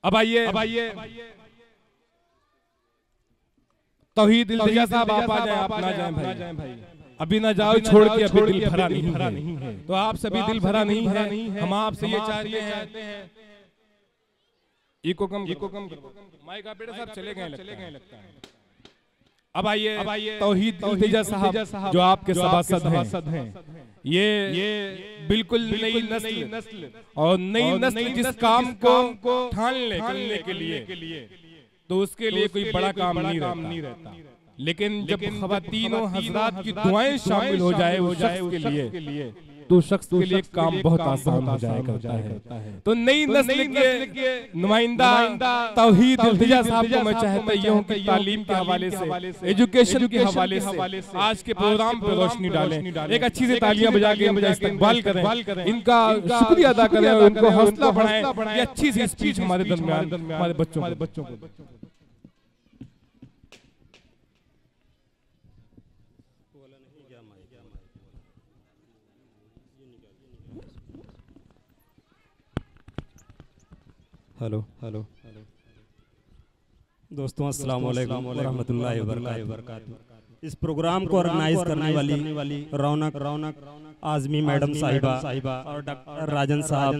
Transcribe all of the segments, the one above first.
अब आइए तौहीद इल्तिजा साहब आप आ जाएं, आप ना जाएं भाई, अभी ना जाओ छोड़ के, अभी दिल भरा नहीं है। तो आप सभी दिल भरा नहीं है, हम आपसे ये चाहते हैं इको कम माइक आप बेटा साहब चले गए लगता है। अब आइए तौहीद इल्तिजा साहब जो आपके सभासद हैं, ये बिल्कुल नई नस्ल और नई नस्ल जिस काम को ठान ले करने के लिए, तो उसके लिए कोई बड़ा काम नहीं रहता। लेकिन जब ख़वातीन और हज़रात की दुआएं शामिल हो जाए उस शख्स के लिए, तो शख्स के लिए काम बहुत आसान हो जाया करता है। तो नई नस्ल के नुमाइंदा तौहीद इल्तिजा साहब को मैं चाहता हूँ कि तालीम के हवाले से, एजुकेशन के हवाले से आज के प्रोग्राम पर रोशनी डालें। एक अच्छी सी तालियां बजा के इनका इस्तकबाल करें, इनका शुक्रिया अदा करें और उनको हौसला बढ़ाएं। ये अच्छी सी स्पीच हमारे दरमियान हमारे बच्चों को। हेलो दोस्तों, अस्सलाम वालेकुम व रहमतुल्लाहि व बरकातहू। इस प्रोग्राम को ऑर्गेनाइज करने वाली रौनक आज़मी मैडम साहिबा और डॉक्टर राजन साहब,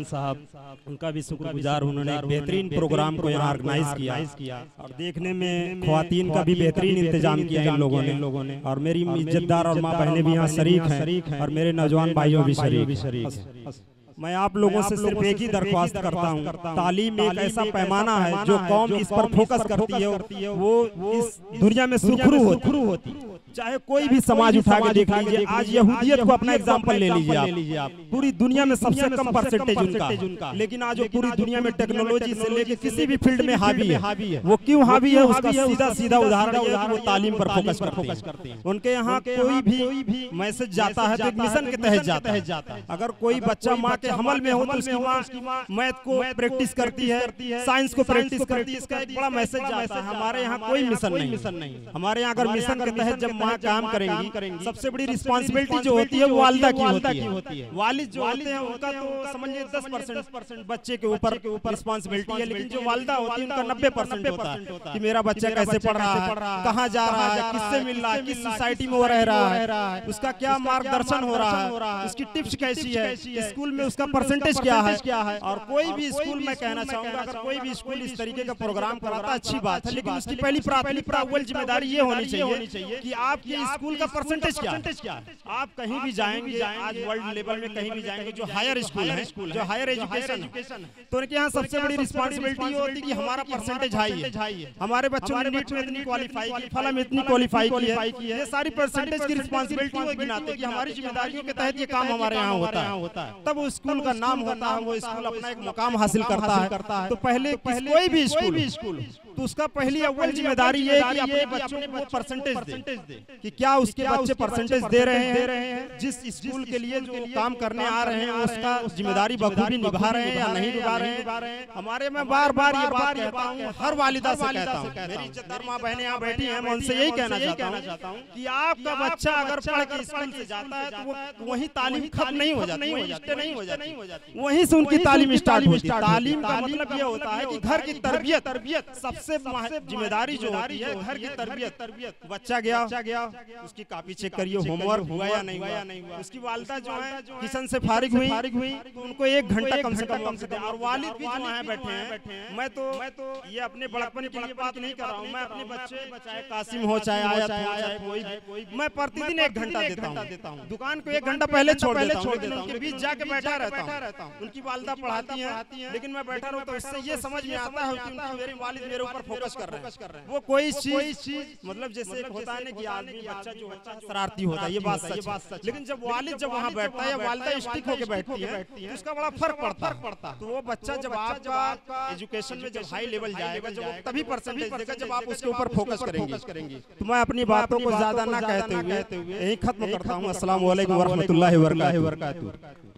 उनका भी शुक्रगुजार। उन्होंने एक बेहतरीन प्रोग्राम को यहाँ ऑर्गेनाइज किया और देखने में ख्वातीन का भी बेहतरीन इंतजाम किया इन लोगों ने। और मेरी इज्जतदार और माँ बहनें भी यहाँ शरीक हैं और मेरे नौजवान भाइयों भी शरीक हैं। मैं आप लोगों से सिर्फ एक ही दरख्वास्त करता हूँ, तालीम एक ऐसा पैमाना है जो कौम इस पर फोकस करती है वो इस दुनिया में सुरखरू होती। चाहे कोई भी समाज उठा के देख लीजिए, आज यहूदियत को अपना एग्जाम्पल ले लीजिए आप। पूरी दुनिया में सबसे कम परसेंटेज उनका, लेकिन आज वो पूरी दुनिया में टेक्नोलॉजी से लेके किसी भी फील्ड में हावी है। वो क्यों हावी है, उसका सीधा उदाहरण है कि वो तालीम पर फोकस करते हैं। उनके यहाँ कोई भी मैसेज जाता है तो मिशन के तहत जाता है। अगर कोई बच्चा माँ के हमल में हो तो उसकी माँ मैथ को प्रैक्टिस करती है, साइंस को प्रैक्टिस करती है। इसका एक बड़ा मैसेज जाता है। हमारे यहाँ कोई मिशन नहीं। हमारे यहाँ अगर मिशन के तहत जब माँ काम करेंगी, सबसे बड़ी रिस्पांसिबिलिटी जो होती है वो वालिदा की होती है। वालिद जो होते हैं उनका तो समझिए 10% बच्चे के ऊपर रिस्पांसिबिलिटी है, लेकिन जो वालिदा होती है उनका 90% होता है कि मेरा बच्चा कैसे पढ़ रहा है, कहाँ जा रहा है, किससे मिल रहा है, किस सोसाइटी में वो रह रहा है, उसका क्या मार्गदर्शन हो रहा है, उसकी टिप्स कैसी है, स्कूल में उसका परसेंटेज क्या है। और कोई भी स्कूल में कहना चाहूंगा, अगर कोई भी स्कूल इस तरीके का प्रोग्राम कराता है अच्छी बात है, लेकिन उसकी पहली प्राथमिकता अव्वल जिम्मेदारी ये होनी चाहिए कि आपके स्कूल का परसेंटेज क्या है। आप कहीं भी जाएंगे, आज वर्ल्ड लेवल में कहीं भी जाएंगे, जो हायर स्कूल है, जो हायर एजुकेशन है, तो उनके यहाँ सबसे बड़ी रिस्पांसिबिलिटी होती है कि हमारा परसेंटेज हाई है, हमारे बच्चों ने नीट में इतनी क्वालिफाई की, फला में इतनी क्वालिफाई की है। ये सारी परसेंटेज की रिस्पांसिबिलिटी वो गिनाते कि हमारी जिम्मेदारियों के तहत ये काम हमारे यहाँ होता है। तब वो स्कूल का नाम होता है, वो स्कूल अपना एक मुकाम हासिल करता है। तो पहले कोई भी स्कूल तो उसका पहली अव्वल जिम्मेदारी ये है कि अपने बच्चों को परसेंटेज दे कि क्या उसके बच्चे परसेंटेज दे रहे हैं, जिस स्कूल के लिए जो काम करने आ रहे हैं उसका जिम्मेदारी बखूबी निभा रहे हैं या नहीं निभा रहे हैं। हमारे मैं बार बार ये बात कहता हूँ, हर वालिदा से कहता हूँ, मेरी इज्जतदार माँ बहनें यहाँ बैठी हैं, मैं उनसे यही कहना चाहता हूँ कि आपका बच्चा अगर पढ़ के स्कूल से जाता है तो वो वही तालीम खत्म नहीं हो जाती, वहीं से उनकी तालीम स्टार्ट होती है। तालीम का मतलब ये होता है कि घर की तरबियत सबसे जिम्मेदारी जो होती है, घर की तरबियत। बच्चा गया, उसकी कॉपी चेक करिए, होमवर्क हुआ या नहीं हुआ। उसकी वालिदा जो है किचन से फारिग हुई तो उनको 1 घंटा कम से कम वक्त दें। और वालिद भी जो है बैठे हैं, मैं तो ये अपने बड़पन के लिए बात नहीं कर रहा हूँ, मैं अपने बच्चे चाहे कासिम हो, चाहे आयत हो, चाहे कोई, मैं प्रतिदिन 1 घंटा देता हूँ। दुकान को 1 घंटा पहले छोड़ देता हूँ, लेकिन उनके बीच जाके बैठा रहता हूँ। उनकी वालिदा पढ़ाती है, लेकिन मैं बैठा रहता हूँ। इससे ये समझ में आता है कि मेरे वालिद मेरे ऊपर फोकस कर रहे हैं। वो कोई चीज मतलब जैसे होता है ना कि आदमी बच्चा जो होता है शरारती होता है, ये बात सच। लेकिन जब वालिद जब वहाँ बैठता है या वालिदा स्टिक होकर बैठती है तो उसका बड़ा फर्क पड़ता। तो वो बच्चा जब आपका एजुकेशन में जब हाई लेवल जाएगा, जब तभी परसेंटेज देगा जब आप उसके ऊपर फोकस करेंगे। तो मैं अपनी बातों को ज्यादा ना कहते हुए यही खत्म करता हूँ। अस्सलाम वालेकुम व रहमतुल्लाहि व बरकातहू।